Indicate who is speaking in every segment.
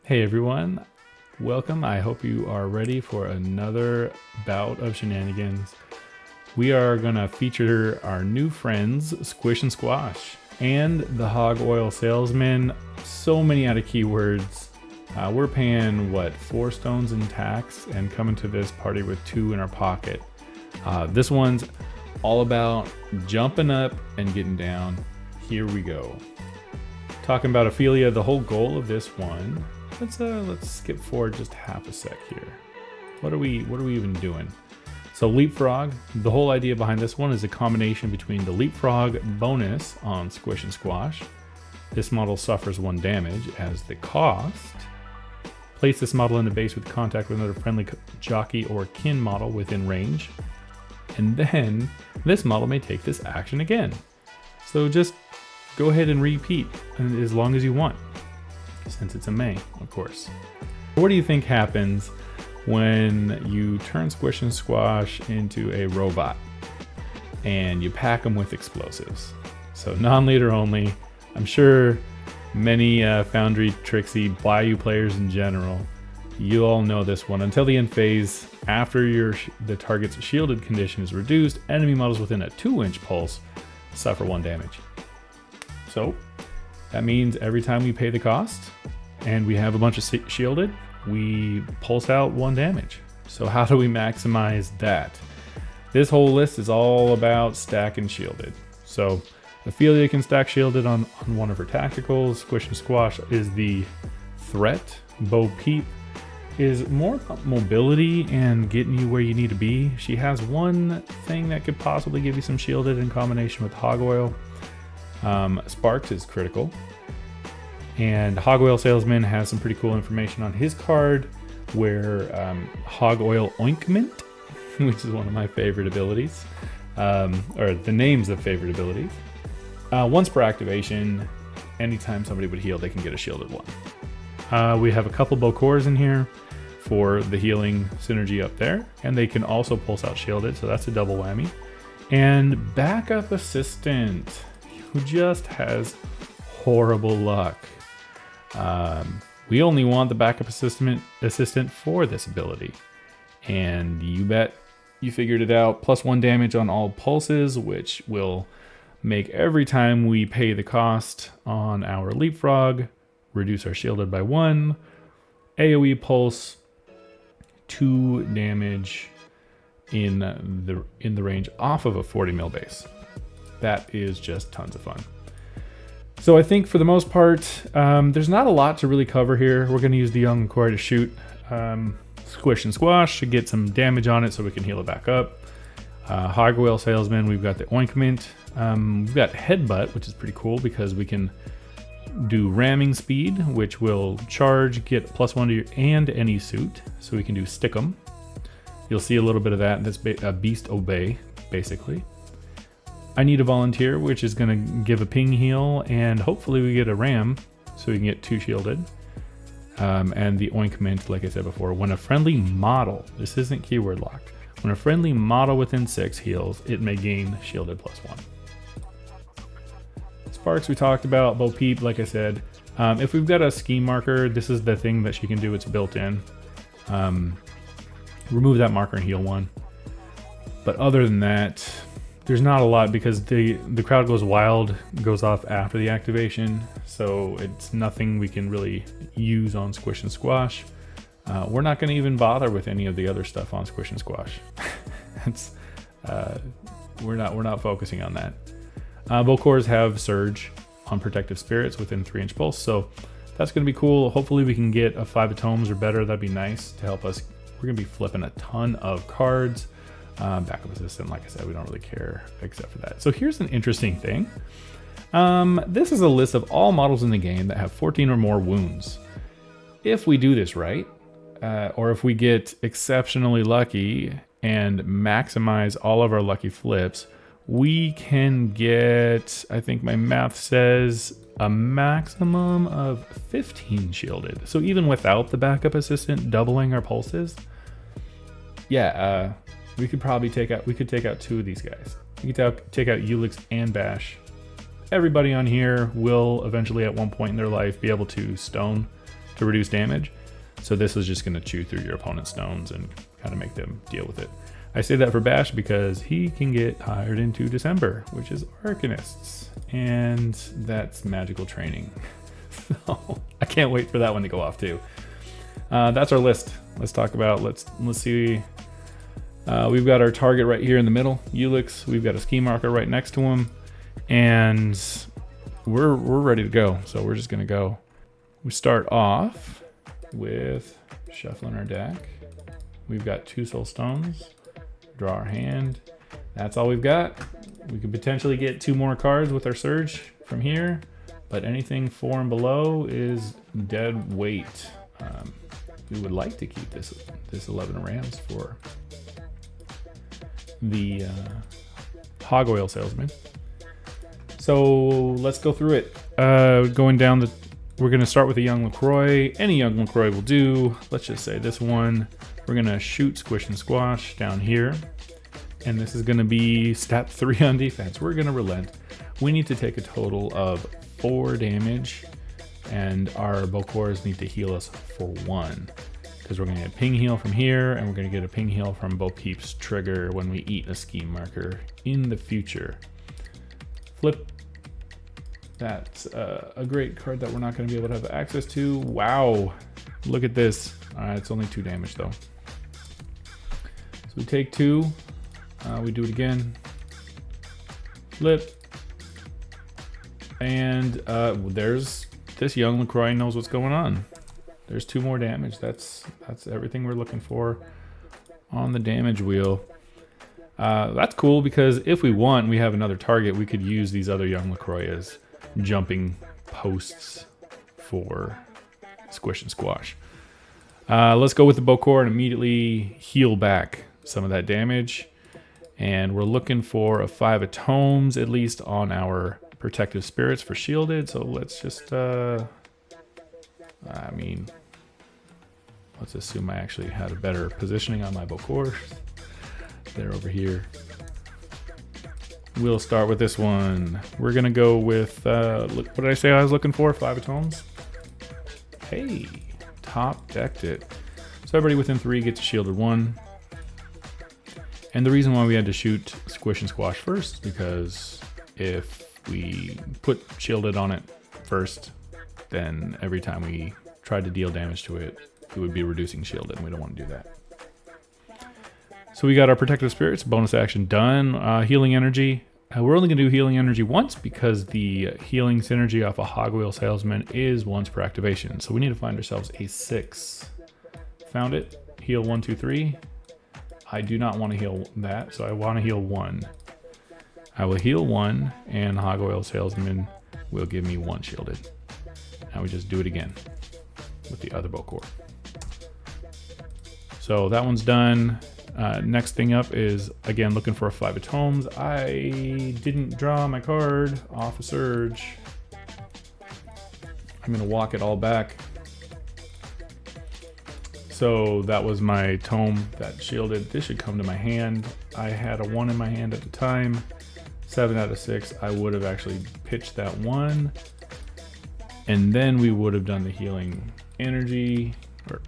Speaker 1: Hey everyone, welcome. I hope you are ready for another bout of shenanigans. We are going to feature our new friends, Squish and Squash, and the Hog-Oil Salesman. So many out of keywords. We're paying, what, 4 stones in tax and coming to this party with 2 in our pocket. This one's all about jumping up and getting down. Here we go. Talking about Ophelia, the whole goal of this one. Let's skip forward just half a sec here. What are we even doing? So leapfrog, the whole idea behind this one is a combination between the leapfrog bonus on Squish and Squash. This model suffers 1 damage as the cost. Place this model in the base with contact with another friendly jockey or kin model within range. And then this model may take this action again. So just go ahead and repeat as long as you want, since it's a May, of course. What do you think happens when you turn Squish and Squash into a robot and you pack them with explosives? So non-leader only. I'm sure many Foundry, Trixie, Bayou players in general, you all know this one. Until the end phase, after the target's shielded condition is reduced, enemy models within a 2-inch pulse suffer 1 damage. So that means every time we pay the cost and we have a bunch of shielded, we pulse out 1 damage. So how do we maximize that? This whole list is all about stacking shielded. So Ophelia can stack shielded on one of her tacticals. Squish and Squash is the threat. Peep is more about mobility and getting you where you need to be. She has one thing that could possibly give you some shielded in combination with Hog-Oil. Sparks is critical. And Hog-Oil Salesman has some pretty cool information on his card, where Hog-Oil Ointment, which is one of my favorite abilities, or the names of favorite abilities. Once per activation, anytime somebody would heal, they can get a shielded one. We have a couple Bokors in here for the healing synergy up there, and they can also pulse out shielded, so that's a double whammy. And Backup Assistant, who just has horrible luck. We only want the Backup Assistant for this ability. And you bet you figured it out. +1 damage on all pulses, which will make every time we pay the cost on our leapfrog, reduce our shielded by 1. AoE pulse, 2 damage in the range off of a 40 mil base. That is just tons of fun. So I think for the most part, there's not a lot to really cover here. We're going to use the young core to shoot Squish and Squash to get some damage on it so we can heal it back up. Hog-Oil Salesman, we've got the Ointment. We've got Headbutt, which is pretty cool because we can do ramming speed, which will charge, get +1 to your and any suit. So we can do Stick 'em. You'll see a little bit of that. That's Beast Obey, basically. I need a volunteer, which is going to give a ping heal, and hopefully we get a ram so we can get 2 shielded. And the Ointment, like I said before, when a friendly model, this isn't keyword locked, when a friendly model within 6 heals, it may gain shielded +1. Sparks we talked about. Peep, like I said, if we've got a scheme marker, this is the thing that she can do. It's built in. Remove that marker and heal 1. But other than that, there's not a lot because the crowd goes wild, goes off after the activation, so it's nothing we can really use on Squish and Squash. We're not going to even bother with any of the other stuff on Squish and Squash. We're not focusing on that. Bokors have Surge on Protective Spirits within 3-inch pulse, so that's going to be cool. Hopefully we can get a 5 atoms or better. That'd be nice to help us. We're going to be flipping a ton of cards. Backup Assistant, like I said, we don't really care except for that. So here's an interesting thing. This is a list of all models in the game that have 14 or more wounds. If we do this right, or if we get exceptionally lucky and maximize all of our lucky flips, we can get, I think my math says, a maximum of 15 shielded. So even without the Backup Assistant doubling our pulses, yeah, we could probably take out 2 of these guys. We could take out Ulix and Bash. Everybody on here will eventually at one point in their life be able to stone to reduce damage. So this is just going to chew through your opponent's stones and kind of make them deal with it. I say that for Bash because he can get hired into December, which is Arcanists, and that's magical training. So I can't wait for that one to go off too. That's our list. Let's talk about, let's see. We've got our target right here in the middle, Ulix. We've got a ski marker right next to him, and we're ready to go. So we're just gonna go. We start off with shuffling our deck. We've got 2 soul stones. Draw our hand. That's all we've got. We could potentially get 2 more cards with our surge from here, but anything 4 and below is dead weight. We would like to keep this 11 Rams for the Hog-Oil Salesman. So let's go through it. Going down we're gonna start with a young LaCroix. Any young LaCroix will do. Let's just say this one. We're gonna shoot Squish and Squash down here. And this is gonna be stat 3 on defense. We're gonna relent. We need to take a total of 4 damage, and our Bokors need to heal us for 1. Because we're gonna get a ping heal from here, and we're gonna get a ping heal from Peep's trigger when we eat a scheme marker in the future. Flip. That's a great card that we're not gonna be able to have access to. Wow, look at this. All right, it's only 2 damage though. So we take 2, we do it again. Flip. And there's this young LaCroix knows what's going on. There's 2 more damage. That's everything we're looking for on the damage wheel. That's cool because if we want, we have another target. We could use these other young LaCroix as jumping posts for Squish and Squash. Let's go with the Bokor and immediately heal back some of that damage. And we're looking for a 5 of Tomes at least on our protective spirits for shielded. So let's just, let's assume I actually had a better positioning on my Bokor. They're over here. We'll start with this one. We're gonna go with, what did I say I was looking for? 5 of Tomes. Hey, top decked it. So everybody within 3 gets a shielded 1. And the reason why we had to shoot Squish and Squash first is because if we put shielded on it first, then every time we tried to deal damage to it, it would be reducing shielded, and we don't want to do that. So we got our protective spirits, bonus action done. Healing energy. We're only going to do healing energy once because the healing synergy off a Hog-Oil Salesman is once per activation. So we need to find ourselves a 6. Found it. Heal 1, 2, 3. I do not want to heal that, so I want to heal 1. I will heal 1, and Hog-Oil Salesman will give me 1 shielded. Now we just do it again with the other Bokor. So that one's done. Next thing up is, again, looking for a 5 of Tomes. I didn't draw my card off a surge. I'm going to walk it all back. So that was my Tome that shielded. This should come to my hand. I had a 1 in my hand at the time. 7 out of 6. I would have actually pitched that 1. And then we would have done the healing energy. Or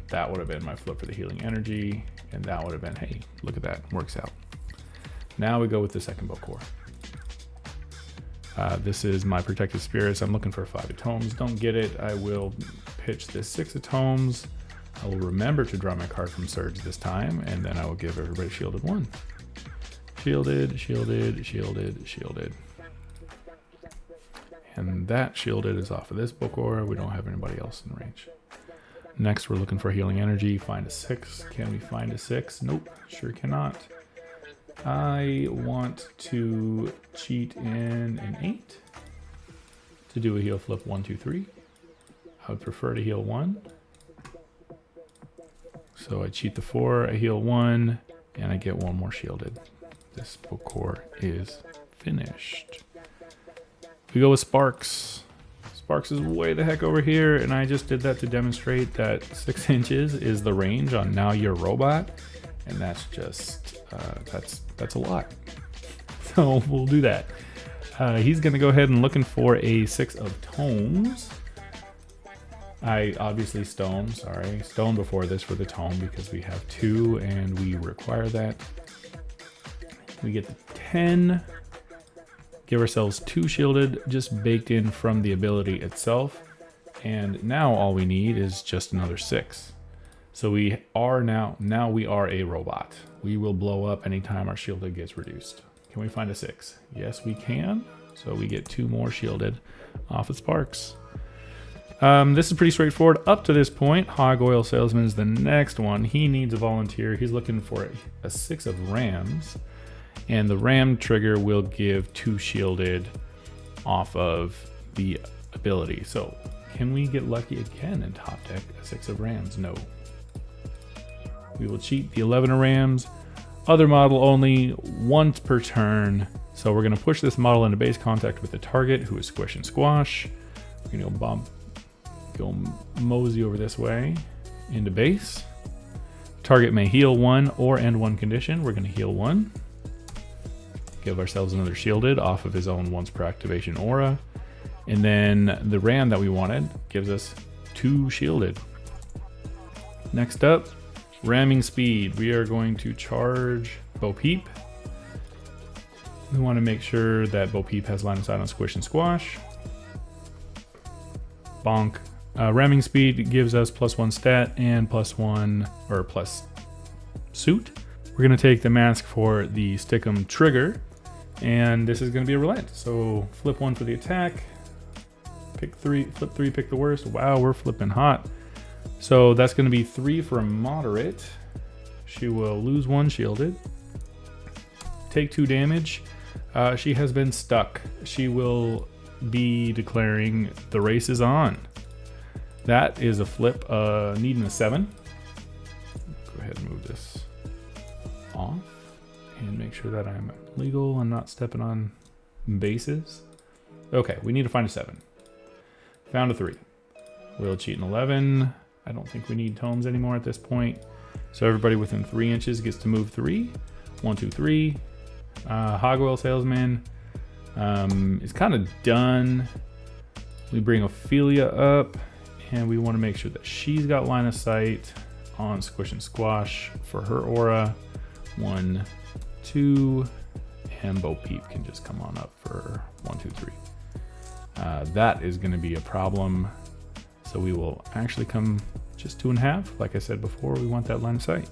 Speaker 1: that would have been my flip for the healing energy. And that would have been, hey, look at that, works out. Now we go with the second Bokor. This is my protective spirits. I'm looking for a 5 of Tomes. Don't get it. I will pitch this 6 of Tomes. I will remember to draw my card from Surge this time, and then I will give everybody shielded 1. Shielded, shielded, shielded, shielded. And that shielded is off of this Bokor. We don't have anybody else in range. Next, we're looking for healing energy. Find a 6. Can we find a 6? Nope, sure cannot. I want to cheat in an 8 to do a heal flip 1, 2, 3. I would prefer to heal 1. So I cheat the 4, I heal 1, and I get 1 more shielded. This Bokor is finished. We go with Sparks. Sparks is way the heck over here, and I just did that to demonstrate that 6 inches is the range on Now You're a Robot, and that's just, that's a lot. So we'll do that. He's gonna go ahead and looking for a 6 of Tomes. I obviously stone before this for the tome because we have 2 and we require that. We get the 10. Give ourselves 2 shielded, just baked in from the ability itself. And now all we need is just another 6. So we are now we are a robot. We will blow up anytime our shielded gets reduced. Can we find a 6? Yes, we can. So we get 2 more shielded off of sparks. This is pretty straightforward up to this point. Hog-Oil Salesman is the next one. He needs a volunteer. He's looking for a 6 of rams. And the ram trigger will give 2 shielded off of the ability. So can we get lucky again and top deck a 6 of rams? No. We will cheat the 11 of rams. Other model only once per turn. So we're going to push this model into base contact with the target, who is Squish and Squash. We're going to go mosey over this way into base. Target may heal 1 or end 1 condition. We're going to heal 1. Give ourselves another shielded off of his own once per activation aura. And then the ram that we wanted gives us 2 shielded. Next up, ramming speed. We are going to charge Peep. We want to make sure that Peep has line of sight on Squish and Squash. Bonk. Ramming speed gives us +1 stat and +1 or plus suit. We're going to take the mask for the Stickum trigger, and this is going to be a relent. So flip 1 for the attack. Pick 3, flip 3, pick the worst. Wow, we're flipping hot. So that's going to be 3 for a moderate. She will lose 1 shielded. Take 2 damage. She has been stuck. She will be declaring the race is on. That is a flip, needing a 7. Go ahead and move this off and make sure that I'm legal and not stepping on bases. Okay, we need to find a 7. Found a 3. We'll cheat an 11. I don't think we need tomes anymore at this point. So everybody within 3 inches gets to move 3. 1, 2, 3. Hog-Oil Salesman is kind of done. We bring Ophelia up, and we want to make sure that she's got line of sight on Squish and Squash for her aura. 1, 2, and Peep can just come on up for 1, 2, 3. That is going to be a problem. So we will actually come just 2.5. Like I said before, we want that line of sight.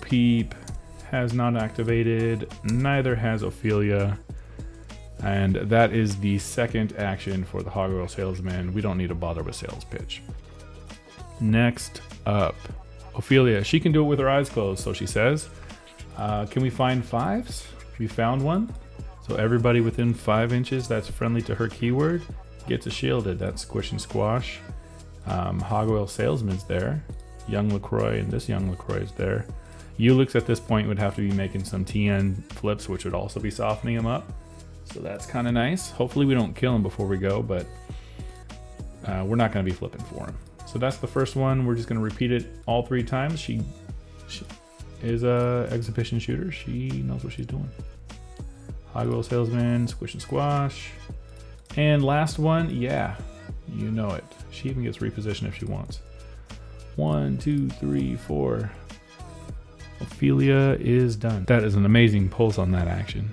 Speaker 1: Peep has not activated, neither has Ophelia. And that is the second action for the Hog-Oil Salesman. We don't need to bother with sales pitch. Next up, Ophelia. She can do it with her eyes closed, so she says. Can we find 5s? We found one. So everybody within 5 inches that's friendly to her keyword gets a shielded. That's Squish and Squash. Hog-Oil Salesman's there. Young LaCroix and this young LaCroix is there. Ulix at this point would have to be making some TN flips, which would also be softening him up. So that's kind of nice. Hopefully we don't kill him before we go, but we're not going to be flipping for him. So that's the first one. We're just going to repeat it all 3 times. She is a exhibition shooter. She knows what she's doing. Hog-Oil Salesman, Squish and Squash. And last one, yeah, you know it. She even gets repositioned if she wants. 1, 2, 3, 4. Ophelia is done. That is an amazing pulse on that action.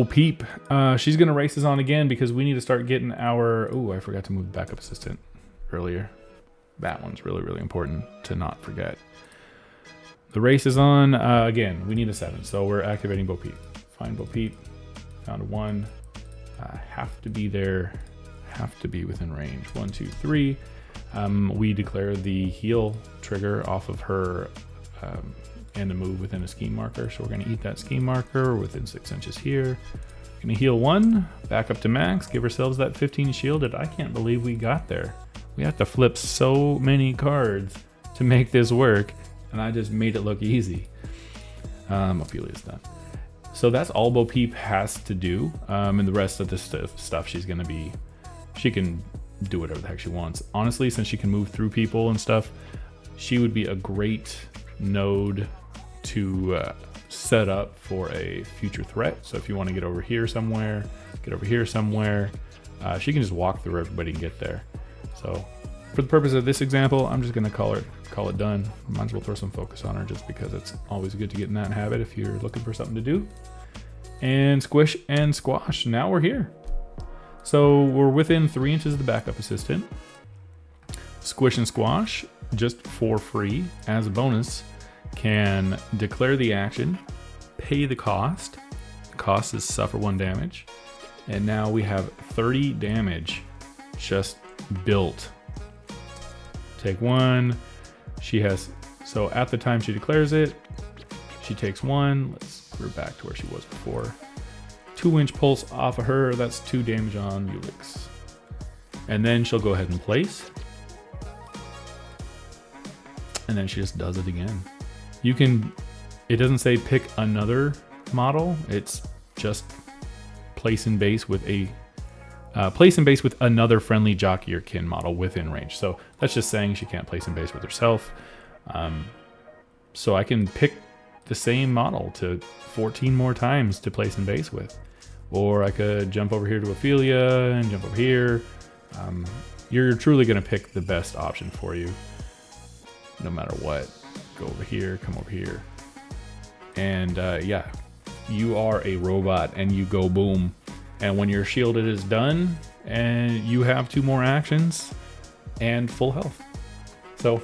Speaker 1: Peep, she's gonna race us on again because we need to start getting our, oh, I forgot to move the backup assistant earlier. That one's really, really important to not forget. The race is on, again, we need a 7, so we're activating Peep. Find Peep, found a 1, have to be there, have to be within range. 1, 2, 3. We declare the heal trigger off of her and a move within a scheme marker. So we're going to eat that scheme marker within 6 inches here. Going to heal 1, back up to max, give ourselves that 15 shielded. I can't believe we got there. We have to flip so many cards to make this work, and I just made it look easy. Ophelia's done. So that's all Peep has to do, and the rest of this stuff she's going to be, she can do whatever the heck she wants. Honestly, since she can move through people and stuff, she would be a great node to set up for a future threat. So if you want to get over here somewhere, she can just walk through everybody and get there. So for the purpose of this example, I'm just going to call it done. Might as well throw some focus on her just because it's always good to get in that habit if you're looking for something to do. And Squish and Squash, now we're here. So we're within 3 inches of the backup assistant. Squish and Squash, just for free, as a bonus, can declare the action, pay the cost. The cost is suffer 1 damage. And now we have 30 damage just built. Take 1. She has, so at the time she declares it, she takes 1. Let's put her back to where she was before. 2-inch pulse off of her, that's 2 damage on Ulix. And then she'll go ahead and place. And then she just does it again. You can, it doesn't say pick another model, it's just place in base with another friendly jockey or kin model within range. So that's just saying she can't place in base with herself. So I can pick the same model to 14 more times to place in base with. Or I could jump over here to Ophelia and jump over here. You're truly going to pick the best option for you, no matter what. Go over here, come over here. And yeah, you are a robot and you go boom. And when your shielded is done and you have 2 more actions and full health. So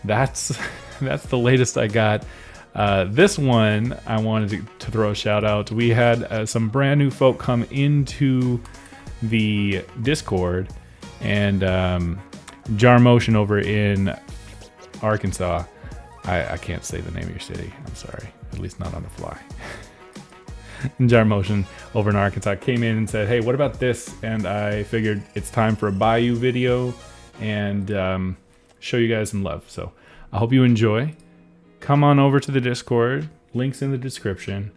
Speaker 1: that's the latest I got. This one I wanted to throw a shout out. We had some brand new folk come into the Discord, and Jar Motion over in Arkansas. I can't say the name of your city. I'm sorry. At least not on the fly. Jar Motion over in Arkansas came in and said, hey, what about this? And I figured it's time for a Bayou video and show you guys some love. So I hope you enjoy. Come on over to the Discord. Links in the description.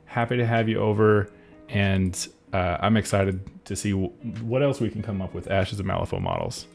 Speaker 1: Happy to have you over. And I'm excited to see what else we can come up with Ashes of Malifaux models.